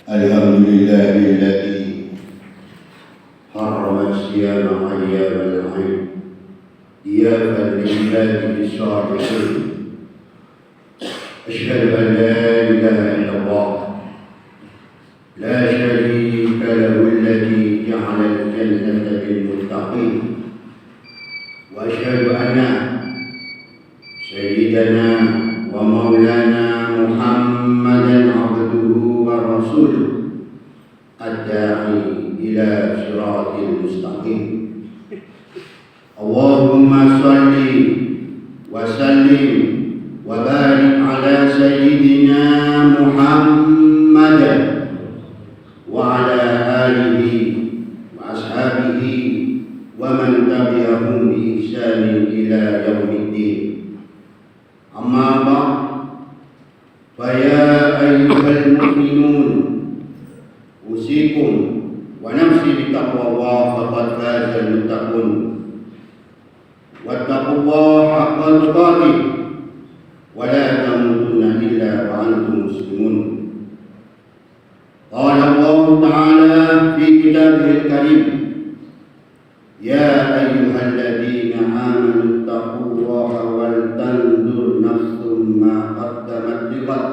الحمد لله الذي حرم الصيام أيام العيد ضيافة لعباده الصالحين. أشهد أن لا إله إلا الله لا شريك له الذي جعل الجنة للمتقين، وأشهد أن سيدنا ومولانا محمدا عبده ورسوله الداعي إلى صراط المستقيم. اللهم صل وسلم وبارك على سيدنا محمد وعلى آله وأصحابه ومن تبعهم بإحسان إلى يوم الدين. أما بعد، فيا أيها المؤمنون أوصيكم ونفسي بتقوى الله فقد فاز المتقون. واتقوا الله حق تقاته ولا تموتن إلا وأنتم مسلمون. قال الله تعالى في كتابه الكريم: يا أيها الذين آمنوا اتقوا الله ولتنظر نفس ما قدمت لغد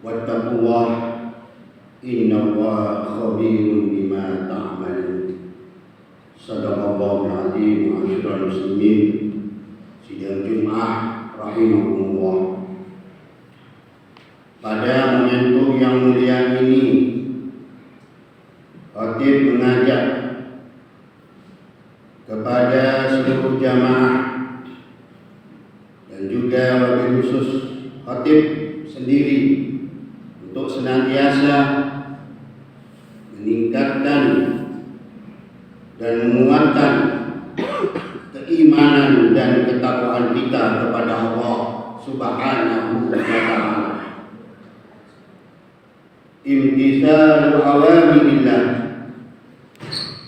واتقوا الله إن الله خبير بما تعملون. Sadaqallahul azim. Ma'asyiral muslimin sidang Jumat rahimahumullah. Pada momentum yang mulia ini, khatib mengajak kepada seluruh jamaah dan juga wabil khusus khatib sendiri untuk senantiasa meningkatkan dan menguatkan keimanan dan ketakwaan kita kepada Allah Subhanahu wa ta'ala. Imtithalu awamirillah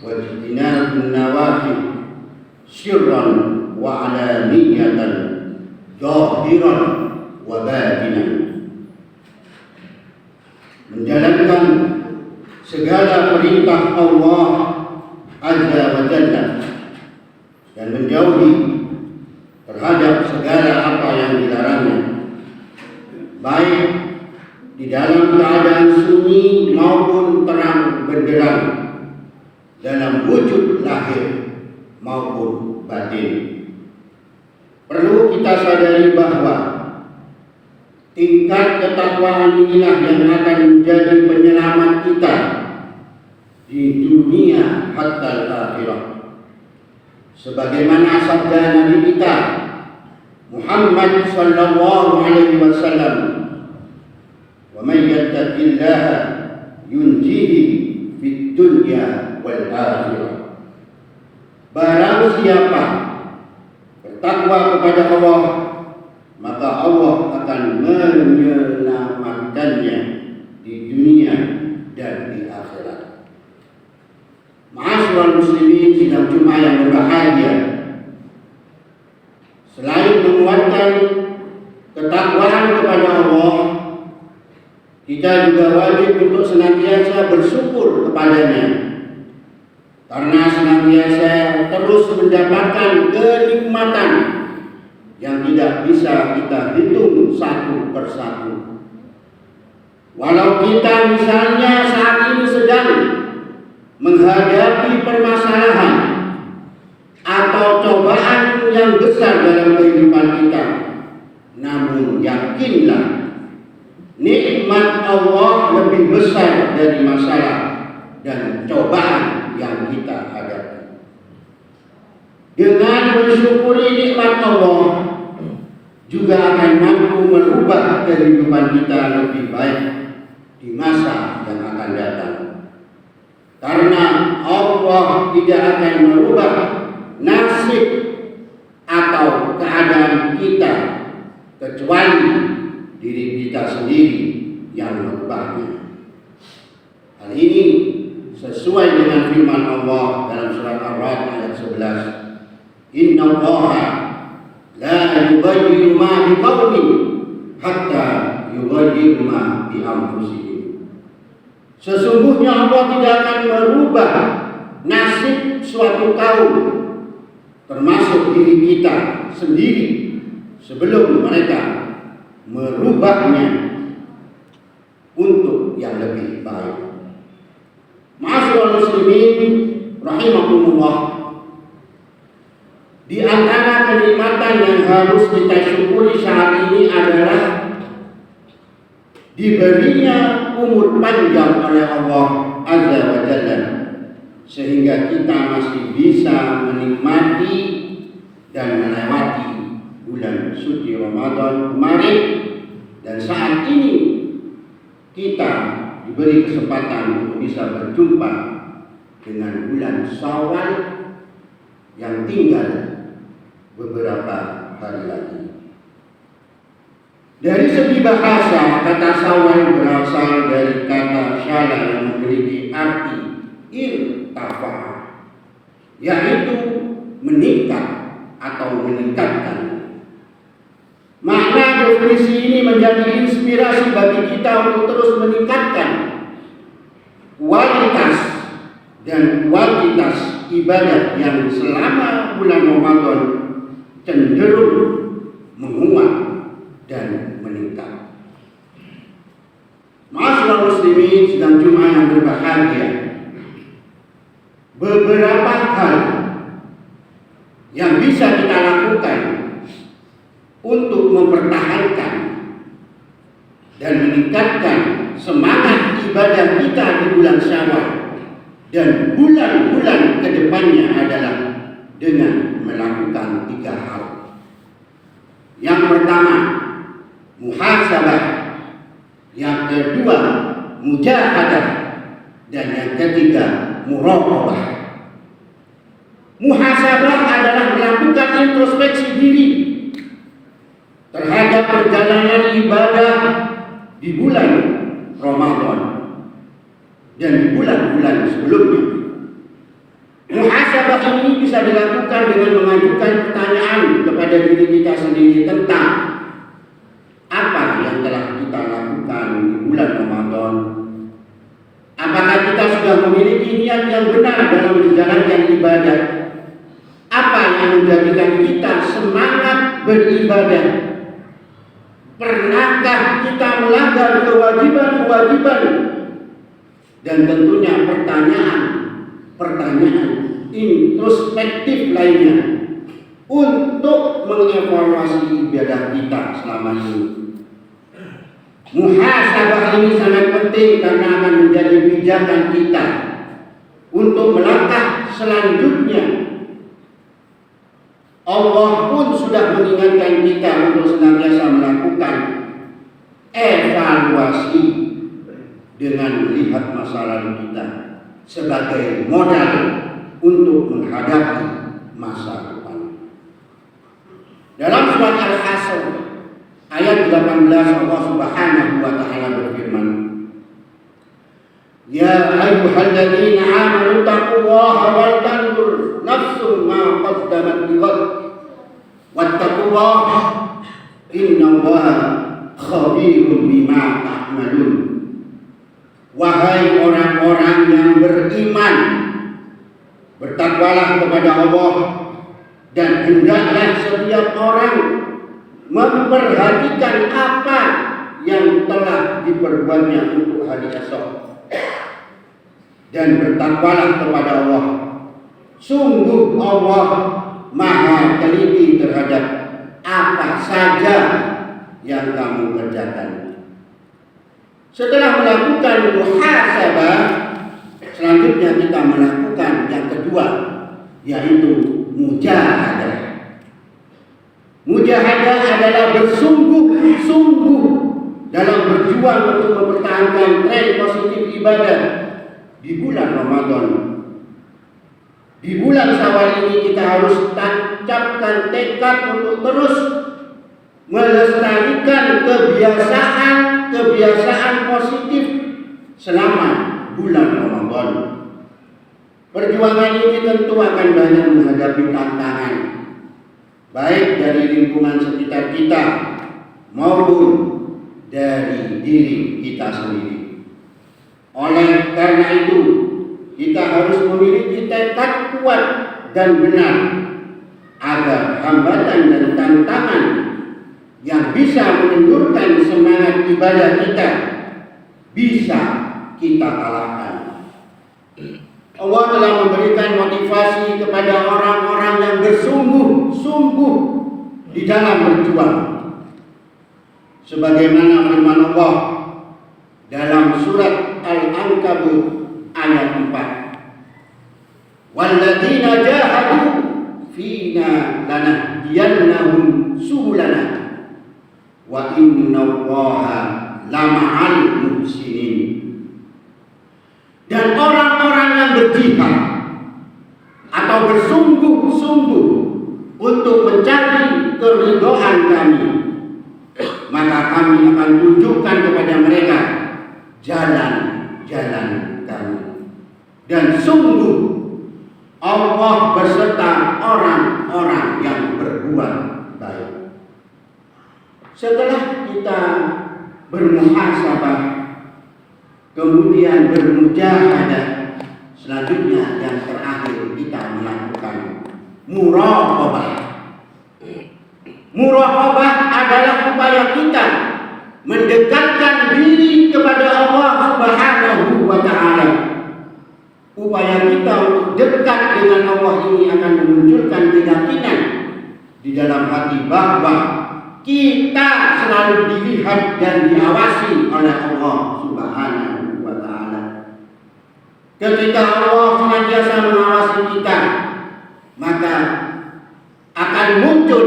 wa ijtinabun nawahi sirran wa alaniyatan zahiran wa batinan. Menjalankan segala perintah Allah Azza wa Jalla dan menjauhi terhadap segala apa yang dilarangnya, baik di dalam keadaan sunyi maupun terang benderang, dalam wujud lahir maupun batin. Perlu kita sadari bahwa tingkat ketakwaan inilah yang akan menjadi penyelamat kita di dunia hatta akhirah. Sebagaimana sabda Nabi kita Muhammad sallallahu alaihi wasallam, "Wa may yattaqillaha yunjihi fid dunya wal akhirah." Barang siapa bertakwa kepada Allah, maka Allah akan menyelamatkannya di dunia dan di akhirat. Ma'asyiral muslimin sidang Jumat yang berbahagia, selain menguatkan ketakwaan kepada Allah, kita juga wajib untuk senantiasa bersyukur kepadanya, karena senantiasa terus mendapatkan kenikmatan yang tidak bisa kita hitung satu persatu. Walau kita misalnya saat ini sedang menghadapi permasalahan atau cobaan yang besar dalam kehidupan kita, namun yakinlah nikmat Allah lebih besar dari masalah dan cobaan yang kita hadapi. Dengan mensyukuri nikmat Allah juga akan mampu merubah kehidupan kita lebih baik di masa yang akan datang. Karena Allah tidak akan merubah nasib atau keadaan kita kecuali diri kita sendiri yang merubahnya. Hal ini sesuai dengan firman Allah dalam surat Ar-Ra'd ayat 11. Inna Allah la yughayyiru ma biqaumin hatta yughayyiru ma bi anfusihim. Sesungguhnya Allah tidak akan merubah nasib suatu kaum, termasuk diri kita sendiri, sebelum mereka merubahnya untuk yang lebih baik. Ma'asyiral muslimin rahimakumullah, di antara kenikmatan yang harus kita syukuri saat ini adalah diberinya umur panjang oleh Allah Azza wa Jalla, sehingga kita masih bisa menikmati dan melewati bulan suci Ramadan kemarin, dan saat ini kita diberi kesempatan untuk bisa berjumpa dengan bulan Syawal yang tinggal beberapa hari lagi. Dari segi bahasa, kata Syawal berasal dari kata syala yang memiliki arti irtafa, yaitu meningkat atau meningkatkan. Makna definisi ini menjadi inspirasi bagi kita untuk terus meningkatkan kualitas dan kuantitas ibadah yang selama bulan Ramadan cenderung menguat dan meningkat. Ma'asyiral muslimin sidang Jumat yang berbahagia, beberapa hal yang bisa kita lakukan untuk mempertahankan dan meningkatkan semangat ibadah kita di bulan Syawal dan bulan-bulan kedepannya adalah dengan melakukan 3 hal. Yang pertama, muhasabah. Yang kedua, mujahadah. Dan yang ketiga, muraqabah. Muhasabah adalah melakukan introspeksi diri terhadap perjalanan ibadah di bulan Ramadan dan di bulan-bulan sebelumnya. Muhasabah ini bisa dilakukan dengan mengajukan pertanyaan kepada diri kita sendiri tentang apa yang telah kita lakukan di bulan Ramadan. Apakah kita sudah memiliki niat yang benar dalam menjalankan ibadah? Apa yang menjadikan kita semangat beribadah? Pernahkah kita melanggar kewajiban-kewajiban? Dan tentunya pertanyaan introspektif lainnya untuk mengevaluasi ibadah kita selama ini. Muhasabah ini sangat penting karena akan menjadi pijakan kita untuk melangkah selanjutnya. Allah pun sudah mengingatkan kita untuk senantiasa melakukan evaluasi dengan melihat masa lalu kita sebagai modal untuk menghadapi masa depan. Dalam surat Al-Hasr ayat 18 Allah Subhanahu wa taala berfirman, "Ya ayyuhalladzina amanu taqullaha wal tanzur nafsum ma qaddamat lighad wattaqullaha innallaha khabirun bima ta'malun." Wahai orang-orang yang beriman, bertakwalah kepada Allah dan hendaklah setiap orang memperhatikan apa yang telah diperbuatnya untuk hari esok. Dan bertakwalah kepada Allah. Sungguh Allah Maha teliti terhadap apa saja yang kamu kerjakan. Setelah melakukan muhasabah, selanjutnya kita melakukan yang kedua, yaitu mujahadah. Mujahadah adalah bersungguh-sungguh dalam berjuang untuk mempertahankan tren positif ibadah di bulan Ramadan. Di bulan Syawal ini kita harus tancapkan tekad untuk terus melestarikan kebiasaan positif selama bulan Ramadan. Perjuangan ini tentu akan banyak menghadapi tantangan, baik dari lingkungan sekitar kita maupun dari diri kita sendiri. Oleh karena itu, kita harus memiliki tekad kuat dan benar agar hambatan dan tantangan yang bisa menundurkan semangat ibadah kita bisa kita kalahkan. Allah telah memberikan motivasi kepada orang-orang yang bersungguh-sungguh di dalam berjuang. Sebagaimana firman Allah dalam surat Al-Ankabut ayat 4. Walladzina jahadu fina lanahdiyannahum subulana wa innallaha lama'al muhsinin. Dan orang-orang yang berjihad atau bersungguh-sungguh untuk mencari keridhaan kami, maka kami akan tunjukkan kepada mereka jalan-jalan kami. Dan sungguh Allah beserta orang-orang yang berbuat baik. Setelah kita bermuhasabah, kemudian bermujahadah, selanjutnya yang terakhir kita melakukan muraqabah. Muraqabah adalah upaya kita mendekatkan diri kepada Allah Subhanahu wa ta'ala. Upaya kita untuk dekat dengan Allah ini akan memunculkan keyakinan di dalam hati bahwa kita selalu dilihat dan diawasi oleh Allah Subhanahu wa ta'ala. Ketika Allah senantiasa mengawasi kita, maka akan muncul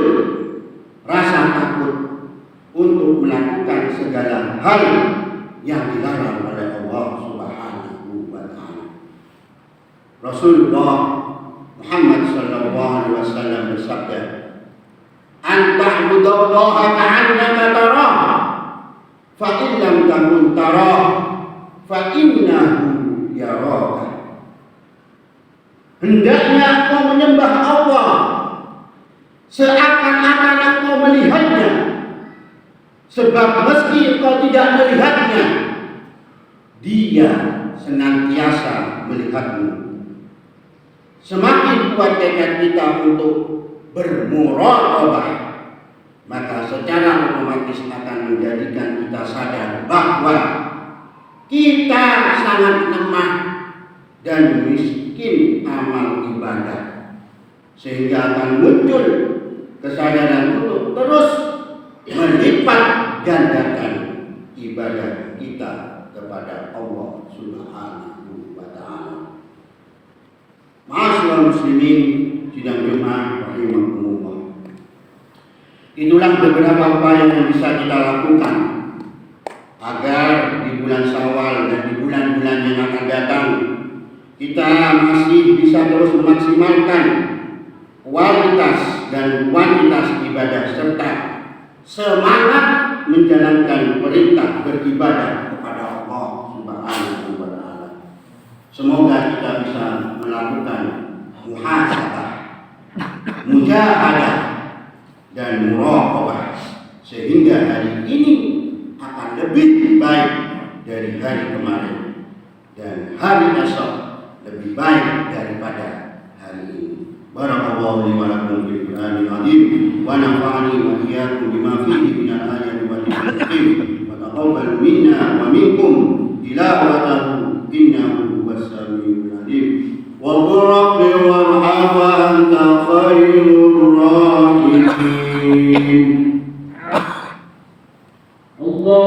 rasa takut untuk melakukan segala hal yang dilarang oleh Allah Subhanahu wa ta'ala. Rasulullah Muhammad sallallahu alaihi wasallam bersabda, "An ta'budallaha ka'annaka tarah, fa in lam takun tarah, fa innahu yaraka." Hendaknya engkau menyembah Allah seakan-akan engkau melihatnya, sebab meski engkau tidak melihatnya, Dia senantiasa melihatmu. Semakin kuat tekad kita untuk bermuraqabah, maka secara otomatis akan menjadikan kita sadar bahwa kita sangat lemah dan miskin amal ibadah, sehingga akan muncul kesadaran untuk terus melipat gandakan ibadah kita kepada Allah Subhanahu wa ta'ala. Ma'asyiral muslimin sidang jemaah rahimakumullah. Itulah beberapa upaya yang bisa kita lakukan agar di bulan Syawal dan di bulan-bulan yang akan datang kita masih bisa terus memaksimalkan kualitas dan kuantitas ibadah serta semangat menjalankan perintah beribadah kepada Allah Subhanahu wa ta'ala. Semoga kita bisa melakukan muhasabah, mujahadah dan muraqabah, sehingga hari ini akan lebih baik dari hari kemarin dan hari esok lebih baik daripada hari ini. Barakallahu li wa lakum bil Qur'anil azim wa nafa'ani wa iyyakum bima fihi min al-ayati wal hikmah wa taqabbal minna wa minkum tilawatahu innahu was-sami'ul alim. Wa qur rabbi warham wa anta khairur rahimin.